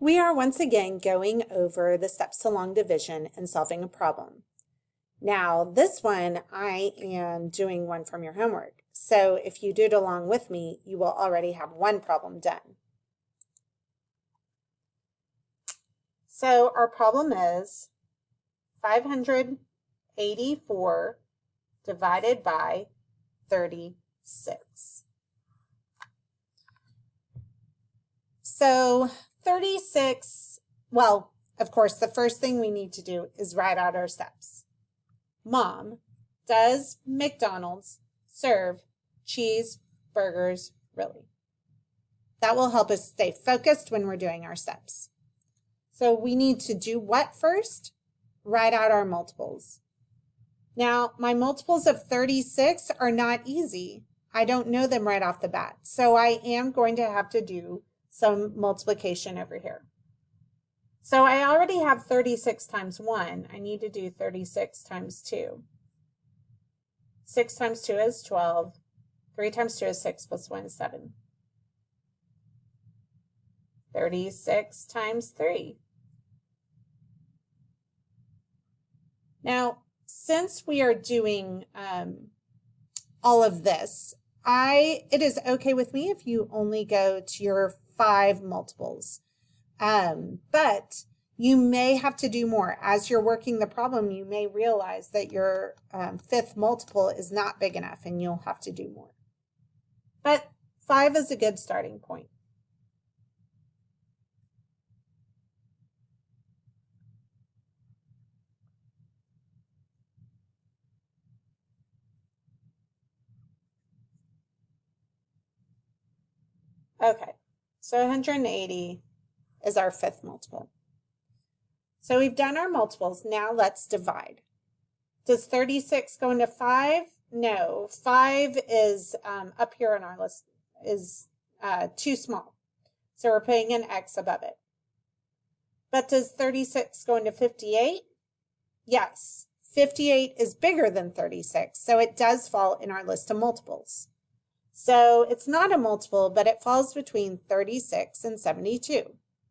We are once again going over the steps to long division and solving a problem. Now, this one, I am doing one from your homework. So if you do it along with me, you will already have one problem done. So our problem is 584 divided by 36. So 36, well, of course, the first thing we need to do is write out our steps. Mom, does McDonald's serve cheeseburgers really? That will help us stay focused when we're doing our steps. So we need to do what first? Write out our multiples. Now, my multiples of 36 are not easy. I don't know them right off the bat. So I am going to have to do some multiplication over here. So I already have 36 times 1. I need to do 36 times 2. 6 times 2 is 12. 3 times 2 is 6 plus 1 is 7. 36 times 3. Now, since we are doing all of this, it is okay with me if you only go to your 5 multiples. But you may have to do more. As you're working the problem, you may realize that your 5th multiple is not big enough and you'll have to do more. But 5 is a good starting point. Okay, so 180 is our 5th multiple. So we've done our multiples. Now let's divide. Does 36 go into 5? No, 5 is up here on our list is too small. So we're putting an X above it. But does 36 go into 58? Yes, 58 is bigger than 36, so it does fall in our list of multiples. So it's not a multiple, but it falls between 36 and 72.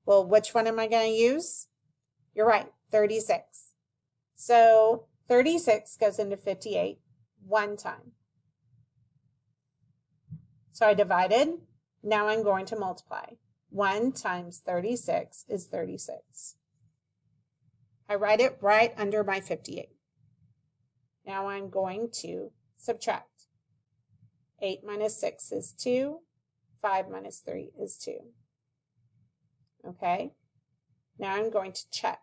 Well, which one am I going to use? You're right, 36. So 36 goes into 58 one time. So I divided. Now I'm going to multiply. 1 times 36 is 36. I write it right under my 58. Now I'm going to subtract. 8 minus 6 is 2. 5 minus 3 is 2. Okay? Now I'm going to check.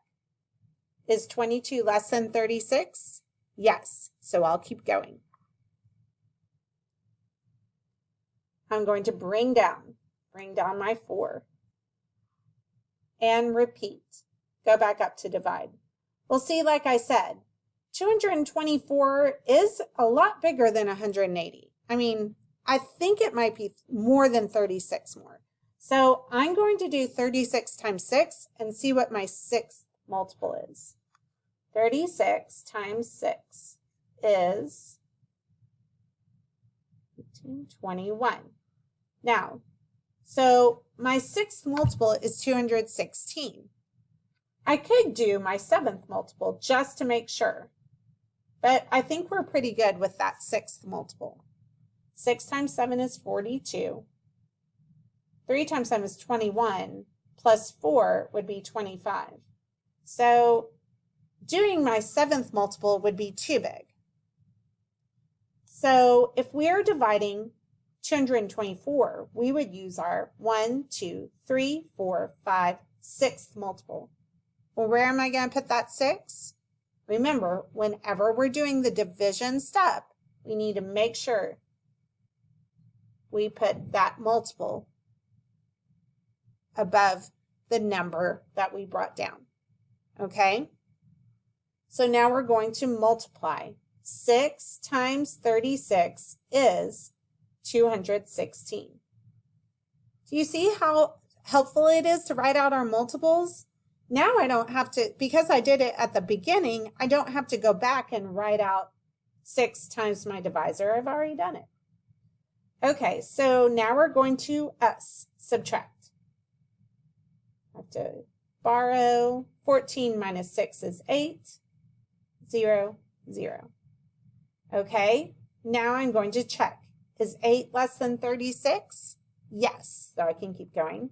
Is 22 less than 36? Yes. So I'll keep going. I'm going to bring down my 4. And repeat. Go back up to divide. Well, see, like I said, 224 is a lot bigger than 180. I mean, I think it might be more than 36 more. So I'm going to do 36 times 6 and see what my 6th multiple is. 36 times 6 is 21. Now, so my 6th multiple is 216. I could do my 7th multiple just to make sure, but I think we're pretty good with that 6th multiple. 6 times 7 is 42. 3 times 7 is 21, plus 4 would be 25. So doing my 7th multiple would be too big. So if we are dividing 224, we would use our 1, 2, 3, 4, 5, 6th multiple. Well, where am I going to put that 6? Remember, whenever we're doing the division step, we need to make sure we put that multiple above the number that we brought down. Okay? So now we're going to multiply. 6 times 36 is 216. Do you see how helpful it is to write out our multiples? Now I don't have to, because I did it at the beginning, I don't have to go back and write out 6 times my divisor. I've already done it. Okay, so now we're going to subtract. have to borrow. 14 minus 6 is 8. 0, 0. Okay, now I'm going to check. Is 8 less than 36? Yes, so I can keep going.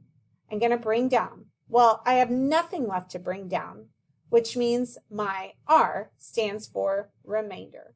I'm going to bring down. Well, I have nothing left to bring down, which means my R stands for remainder.